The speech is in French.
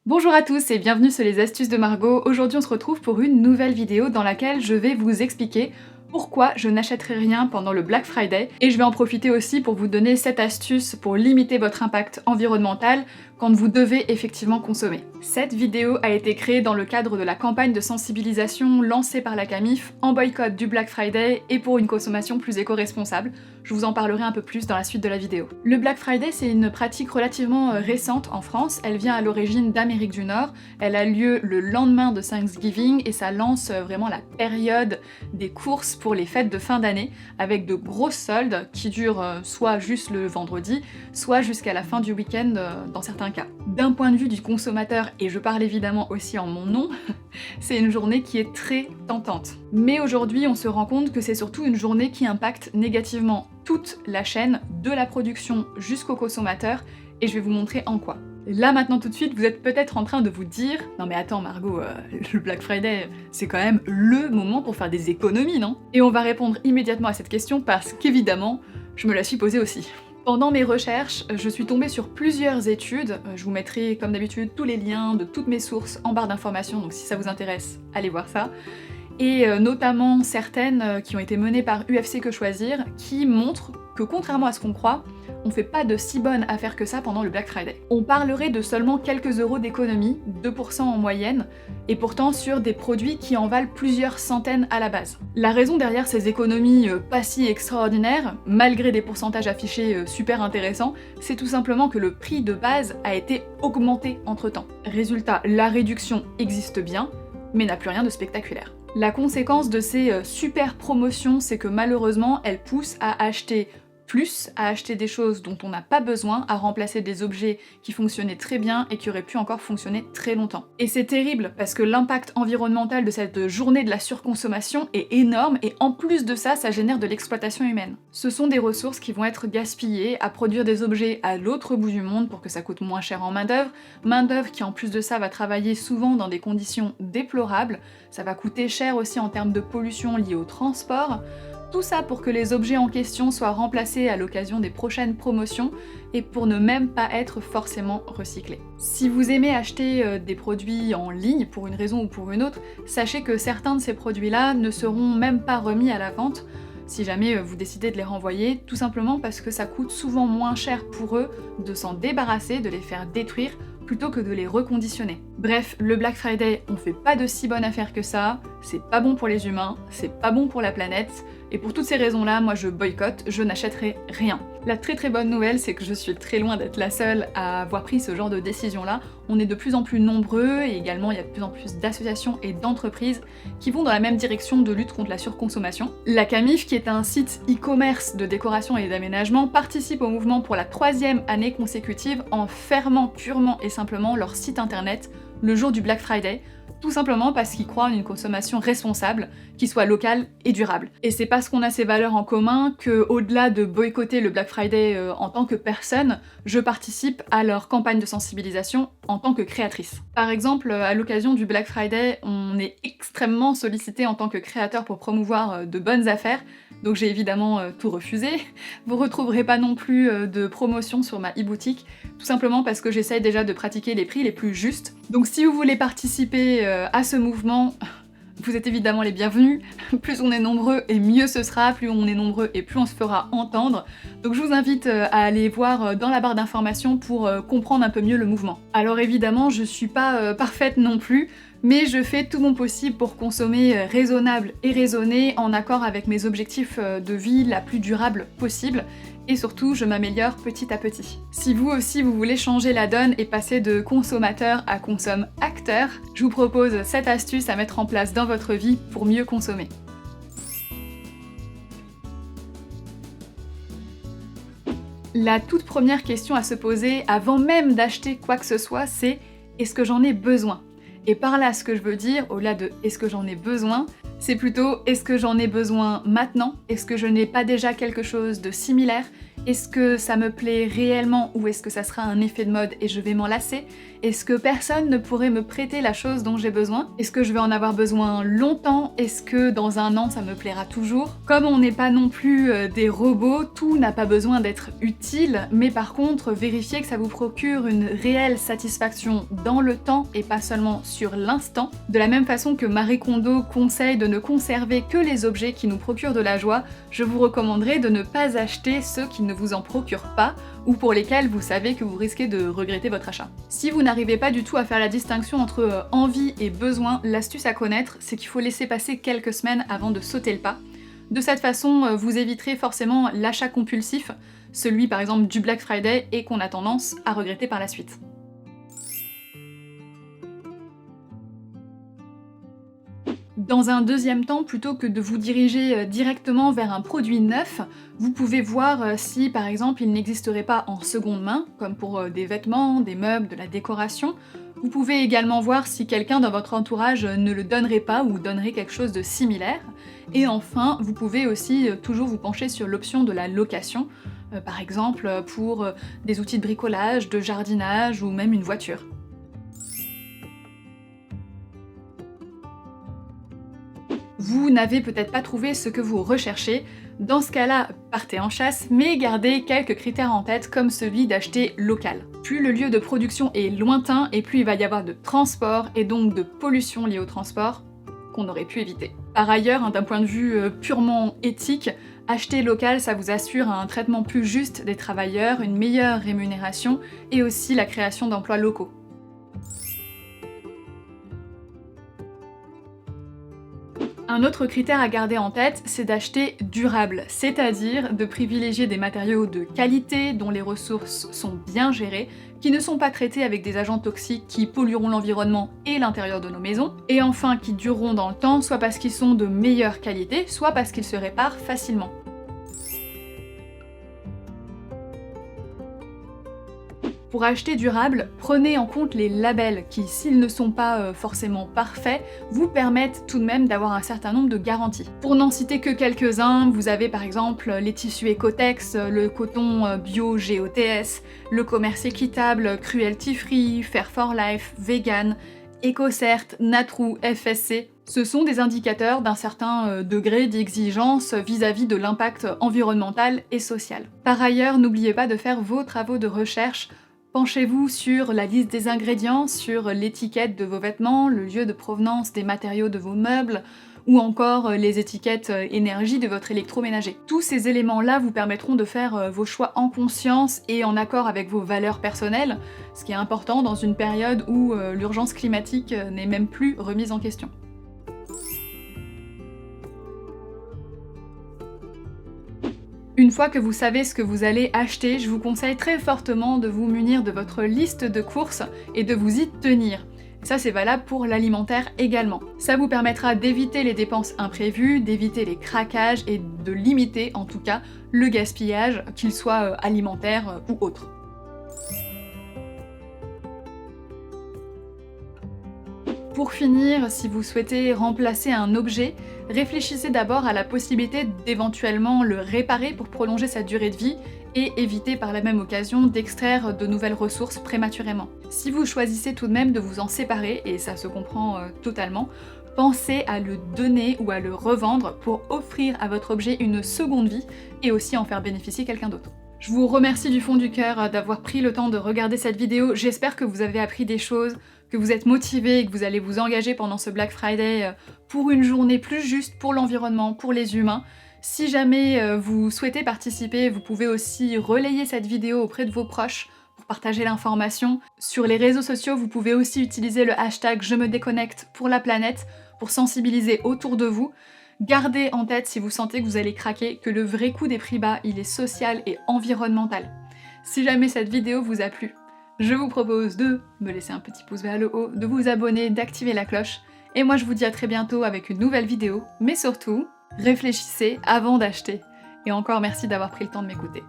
Bonjour à tous et bienvenue sur les astuces de Margot. Aujourd'hui on se retrouve pour une nouvelle vidéo dans laquelle je vais vous expliquer pourquoi je n'achèterai rien pendant le Black Friday et je vais en profiter aussi pour vous donner cette astuce pour limiter votre impact environnemental quand vous devez effectivement consommer. Cette vidéo a été créée dans le cadre de la campagne de sensibilisation lancée par la Camif en boycott du Black Friday et pour une consommation plus éco-responsable. Je vous en parlerai un peu plus dans la suite de la vidéo. Le Black Friday, c'est une pratique relativement récente en France. Elle vient à l'origine d'Amérique du Nord. Elle a lieu le lendemain de Thanksgiving et ça lance vraiment la période des courses pour les fêtes de fin d'année avec de grosses soldes qui durent soit juste le vendredi, soit jusqu'à la fin du week-end dans certains cas. D'un point de vue du consommateur, et je parle évidemment aussi en mon nom, c'est une journée qui est très tentante. Mais aujourd'hui, on se rend compte que c'est surtout une journée qui impacte négativement toute la chaîne, de la production jusqu'au consommateur, et je vais vous montrer en quoi. Là maintenant tout de suite, vous êtes peut-être en train de vous dire « Non mais attends Margot, le Black Friday, c'est quand même le moment pour faire des économies, non ?» Et on va répondre immédiatement à cette question parce qu'évidemment, je me la suis posée aussi. Pendant mes recherches, je suis tombée sur plusieurs études, je vous mettrai comme d'habitude tous les liens de toutes mes sources en barre d'informations, donc si ça vous intéresse, allez voir ça. Et notamment certaines qui ont été menées par UFC Que Choisir, qui montrent que contrairement à ce qu'on croit, on fait pas de si bonne affaire que ça pendant le Black Friday. On parlerait de seulement quelques euros d'économie, 2% en moyenne, et pourtant sur des produits qui en valent plusieurs centaines à la base. La raison derrière ces économies pas si extraordinaires, malgré des pourcentages affichés super intéressants, c'est tout simplement que le prix de base a été augmenté entre-temps. Résultat, la réduction existe bien, mais n'a plus rien de spectaculaire. La conséquence de ces super promotions, c'est que malheureusement, elles poussent à acheter plus, à acheter des choses dont on n'a pas besoin, à remplacer des objets qui fonctionnaient très bien et qui auraient pu encore fonctionner très longtemps. Et c'est terrible parce que l'impact environnemental de cette journée de la surconsommation est énorme et en plus de ça, ça génère de l'exploitation humaine. Ce sont des ressources qui vont être gaspillées à produire des objets à l'autre bout du monde pour que ça coûte moins cher en main-d'œuvre qui en plus de ça va travailler souvent dans des conditions déplorables, ça va coûter cher aussi en termes de pollution liée au transport. Tout ça pour que les objets en question soient remplacés à l'occasion des prochaines promotions et pour ne même pas être forcément recyclés. Si vous aimez acheter des produits en ligne pour une raison ou pour une autre, sachez que certains de ces produits-là ne seront même pas remis à la vente si jamais vous décidez de les renvoyer, tout simplement parce que ça coûte souvent moins cher pour eux de s'en débarrasser, de les faire détruire, plutôt que de les reconditionner. Bref, le Black Friday, on fait pas de si bonne affaire que ça, c'est pas bon pour les humains, c'est pas bon pour la planète, et pour toutes ces raisons-là, moi je boycotte, je n'achèterai rien. La très bonne nouvelle, c'est que je suis très loin d'être la seule à avoir pris ce genre de décision-là. On est de plus en plus nombreux, et également il y a de plus en plus d'associations et d'entreprises qui vont dans la même direction de lutte contre la surconsommation. La Camif, qui est un site e-commerce de décoration et d'aménagement, participe au mouvement pour la 3e année consécutive en fermant purement et simplement leur site internet le jour du Black Friday, tout simplement parce qu'ils croient en une consommation responsable, qui soit locale et durable. Et c'est parce qu'on a ces valeurs en commun que, au-delà de boycotter le Black Friday en tant que personne, je participe à leur campagne de sensibilisation en tant que créatrice. Par exemple, à l'occasion du Black Friday, on est extrêmement sollicité en tant que créateur pour promouvoir de bonnes affaires, donc j'ai évidemment tout refusé. Vous retrouverez pas non plus de promotion sur ma e-boutique, tout simplement parce que j'essaye déjà de pratiquer les prix les plus justes. Donc si vous voulez participer à ce mouvement, vous êtes évidemment les bienvenus. Plus on est nombreux et mieux ce sera, plus on est nombreux et plus on se fera entendre. Donc je vous invite à aller voir dans la barre d'informations pour comprendre un peu mieux le mouvement. Alors évidemment, je suis pas parfaite non plus, mais je fais tout mon possible pour consommer raisonnable et raisonné en accord avec mes objectifs de vie la plus durable possible. Et surtout, je m'améliore petit à petit. Si vous aussi vous voulez changer la donne et passer de consommateur à consomme-acteur, je vous propose cette astuce à mettre en place dans votre vie pour mieux consommer. La toute première question à se poser avant même d'acheter quoi que ce soit, c'est « est-ce que j'en ai besoin ?» Et par là, ce que je veux dire, au-delà de « est-ce que j'en ai besoin ?», c'est plutôt « est-ce que j'en ai besoin maintenant ? Est-ce que je n'ai pas déjà quelque chose de similaire ? Est-ce que ça me plaît réellement ou est-ce que ça sera un effet de mode et je vais m'en lasser? Est-ce que personne ne pourrait me prêter la chose dont j'ai besoin? Est-ce que je vais en avoir besoin longtemps? Est-ce que dans un an ça me plaira toujours? Comme on n'est pas non plus des robots, tout n'a pas besoin d'être utile, mais par contre vérifiez que ça vous procure une réelle satisfaction dans le temps et pas seulement sur l'instant. De la même façon que Marie Kondo conseille de ne conserver que les objets qui nous procurent de la joie, je vous recommanderais de ne pas acheter ceux qui ne vous en procurent pas ou pour lesquels vous savez que vous risquez de regretter votre achat. Si vous n'arrivez pas du tout à faire la distinction entre envie et besoin, l'astuce à connaître, c'est qu'il faut laisser passer quelques semaines avant de sauter le pas. De cette façon, vous éviterez forcément l'achat compulsif, celui par exemple du Black Friday, et qu'on a tendance à regretter par la suite. Dans un deuxième temps, plutôt que de vous diriger directement vers un produit neuf, vous pouvez voir si par exemple il n'existerait pas en seconde main, comme pour des vêtements, des meubles, de la décoration. Vous pouvez également voir si quelqu'un dans votre entourage ne le donnerait pas ou donnerait quelque chose de similaire. Et enfin, vous pouvez aussi toujours vous pencher sur l'option de la location, par exemple pour des outils de bricolage, de jardinage ou même une voiture. Vous n'avez peut-être pas trouvé ce que vous recherchez, dans ce cas-là, partez en chasse, mais gardez quelques critères en tête comme celui d'acheter local. Plus le lieu de production est lointain et plus il va y avoir de transport et donc de pollution liée au transport qu'on aurait pu éviter. Par ailleurs, d'un point de vue purement éthique, acheter local, ça vous assure un traitement plus juste des travailleurs, une meilleure rémunération et aussi la création d'emplois locaux. Un autre critère à garder en tête, c'est d'acheter durable, c'est-à-dire de privilégier des matériaux de qualité, dont les ressources sont bien gérées, qui ne sont pas traités avec des agents toxiques qui pollueront l'environnement et l'intérieur de nos maisons, et enfin qui dureront dans le temps, soit parce qu'ils sont de meilleure qualité, soit parce qu'ils se réparent facilement. Pour acheter durable, prenez en compte les labels qui, s'ils ne sont pas forcément parfaits, vous permettent tout de même d'avoir un certain nombre de garanties. Pour n'en citer que quelques-uns, vous avez par exemple les tissus Ecotex, le coton bio GOTS, le commerce équitable, cruelty free, Fair for Life, vegan, EcoCert, Natrou, FSC. Ce sont des indicateurs d'un certain degré d'exigence vis-à-vis de l'impact environnemental et social. Par ailleurs, n'oubliez pas de faire vos travaux de recherche. Penchez-vous sur la liste des ingrédients, sur l'étiquette de vos vêtements, le lieu de provenance des matériaux de vos meubles, ou encore les étiquettes énergie de votre électroménager. Tous ces éléments-là vous permettront de faire vos choix en conscience et en accord avec vos valeurs personnelles, ce qui est important dans une période où l'urgence climatique n'est même plus remise en question. Une fois que vous savez ce que vous allez acheter, je vous conseille très fortement de vous munir de votre liste de courses et de vous y tenir. Ça c'est valable pour l'alimentaire également. Ça vous permettra d'éviter les dépenses imprévues, d'éviter les craquages et de limiter en tout cas le gaspillage, qu'il soit alimentaire ou autre. Pour finir, si vous souhaitez remplacer un objet, réfléchissez d'abord à la possibilité d'éventuellement le réparer pour prolonger sa durée de vie et éviter par la même occasion d'extraire de nouvelles ressources prématurément. Si vous choisissez tout de même de vous en séparer, et ça se comprend totalement, pensez à le donner ou à le revendre pour offrir à votre objet une seconde vie et aussi en faire bénéficier quelqu'un d'autre. Je vous remercie du fond du cœur d'avoir pris le temps de regarder cette vidéo, j'espère que vous avez appris des choses, que vous êtes motivé et que vous allez vous engager pendant ce Black Friday pour une journée plus juste pour l'environnement, pour les humains. Si jamais vous souhaitez participer, vous pouvez aussi relayer cette vidéo auprès de vos proches pour partager l'information. Sur les réseaux sociaux, vous pouvez aussi utiliser le hashtag Je me déconnecte pour la planète pour sensibiliser autour de vous. Gardez en tête, si vous sentez que vous allez craquer, que le vrai coût des prix bas, il est social et environnemental. Si jamais cette vidéo vous a plu, je vous propose de me laisser un petit pouce vers le haut, de vous abonner, d'activer la cloche, et moi je vous dis à très bientôt avec une nouvelle vidéo, mais surtout, réfléchissez avant d'acheter. Et encore merci d'avoir pris le temps de m'écouter.